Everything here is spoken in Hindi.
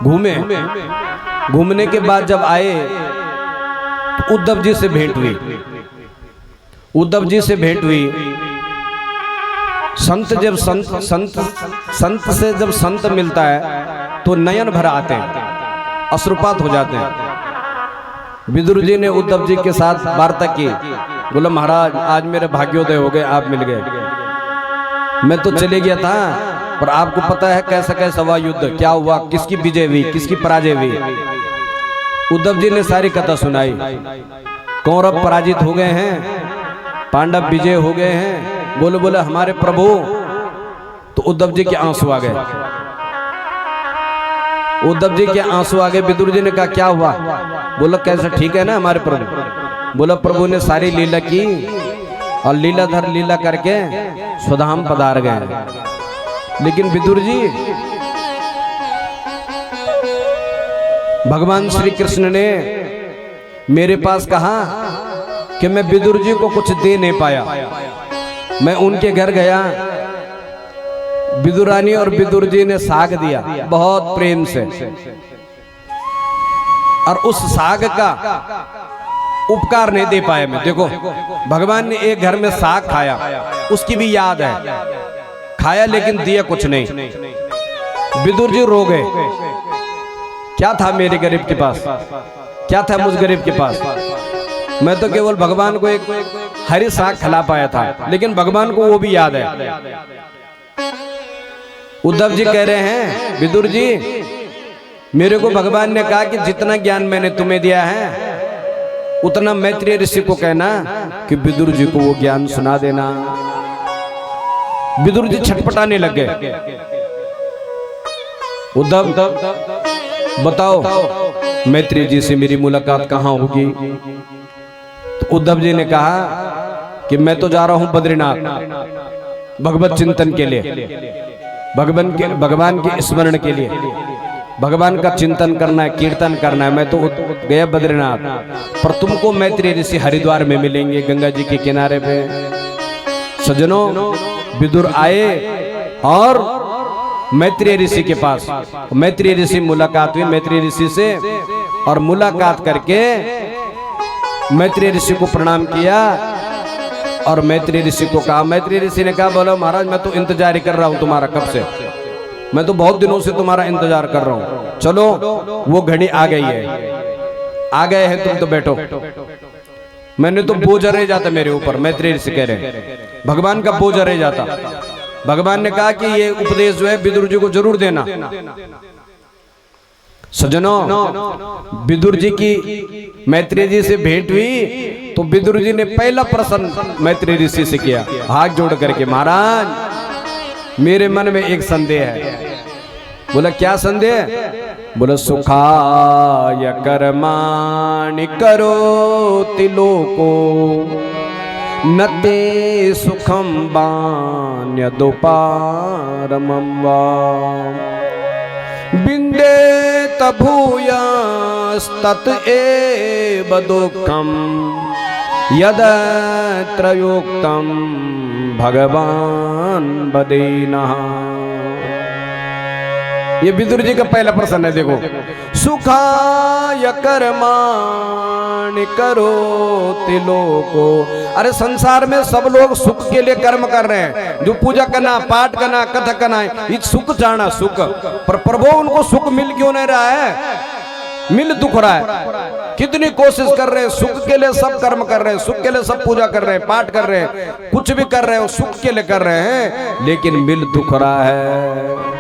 घूमे। घूमने के बाद जब आए तो उद्धव जी से भेंट हुई। उद्धव जी से भेंट हुई। संत जब संत से जब संत मिलता है तो नयन भर आते हैं, अश्रुपात हो जाते हैं। विदुर जी ने उद्धव जी के साथ वार्ता की। बोला महाराज आज मेरे भाग्योदय हो गए, आप मिल गए। मैं तो चले गया था, पर आपको पता है कैसा कैसा हुआ युद्ध, क्या हुआ, किसकी विजय हुई, किसकी पराजय हुई। उद्धव जी ने सारी कथा सुनाई। कौरव पराजित हो गए हैं, पांडव विजय हो गए हैं। बोले बोले हमारे प्रभु। तो उद्धव जी के आंसू आ गए। उद्धव जी के आंसू आ गए। विदुर जी ने कहा क्या हुआ? बोला कैसा ठीक है ना हमारे प्रभु? बोला प्रभु ने सारी लीला की और लीलाधर लीला करके स्वधाम पधार गए। लेकिन विदुर जी, भगवान श्री कृष्ण ने मेरे पास कहा कि मैं विदुर जी को कुछ दे नहीं पाया। मैं उनके घर गया, विदुरानी और विदुर जी ने साग दिया बहुत प्रेम से, और उस साग का उपकार नहीं दे पाया मैं। देखो भगवान ने एक घर में साग खाया, उसकी भी याद है, खाया लेकिन दिया कुछ नहीं। विदुर जी रो गए। क्या था मेरे गरीब के पास, क्या था मुझ गरीब के पास? मैं तो केवल भगवान को एक हरी साग खिला पाया था, लेकिन भगवान को वो भी याद है। उद्धव जी कह रहे हैं विदुर जी, मेरे को भगवान ने कहा कि जितना ज्ञान मैंने तुम्हें दिया है उतना मैत्रेय ऋषि को कहना कि विदुर जी को वो ज्ञान सुना देना। विदुर जी छटपटाने लग गए। उद्धव बताओ मैत्रेय जी से मेरी मुलाकात कहाँ होगी? तो उद्धव जी ने कहा कि मैं तो जा रहा हूं बद्रीनाथ भगवत चिंतन के लिए, भगवान के स्मरण के लिए, भगवान का चिंतन करना है, कीर्तन करना है। मैं तो गया बद्रीनाथ, पर तुमको मैत्रेय ऋषि हरिद्वार में मिलेंगे गंगा जी के किनारे पे। सज्जनों, विदुर आए और मैत्रेय ऋषि के पास, मैत्रेय ऋषि मुलाकात हुई मैत्रेय ऋषि से, और मुलाकात करके मैत्रेय ऋषि को प्रणाम किया और मैत्रेय ऋषि को कहा। मैत्रेय ऋषि ने कहा बोलो महाराज मैं तो इंतजार कर रहा हूं तुम्हारा, कब से, मैं तो बहुत दिनों से तुम्हारा इंतजार कर रहा हूं। चलो वो घड़ी आ गई है, आ गए हैं, तुम तो बैठो। मैंने तो बोझ रह जाता मेरे ऊपर। मैत्रेय ऋषि कह रहे हैं भगवान का बोझ रह जाता। भगवान ने कहा कि ये उपदेश जो है विदुर जी को जरूर देना। सज्जनों, विदुर जी की मैत्रेय जी से भेंट हुई तो विदुर जी ने पहला प्रश्न मैत्रेय ऋषि से किया, हाथ जोड़ करके, महाराज मेरे मन में एक संदेह है। बोला क्या संदेह? बोला सुखाय कर्माणि करोति लोको नते सुखम बान्यदुपारमं वा बिंदेत भूयस्तत एव दुःखं यदत्र योक्तं भगवान वदेनः। ये विदुर जी का पहला प्रश्न है। देखो, सुखाय कर्माणि करोति लोको। अरे संसार में सब लोग सुख के लिए कर्म कर रहे हैं, जो पूजा करना, पाठ करना, कथा करना, ये सुख चाहना, सुख। पर प्रभु उनको सुख मिल क्यों नहीं रहा है? मिल दुख रहा है। कितनी कोशिश कर रहे हैं, सुख के लिए सब कर्म कर रहे हैं, सुख के लिए सब पूजा कर रहे हैं, पाठ कर रहे हैं, कुछ भी कर रहे हैं, सुख के लिए कर रहे हैं, लेकिन मिल दुख रहा है।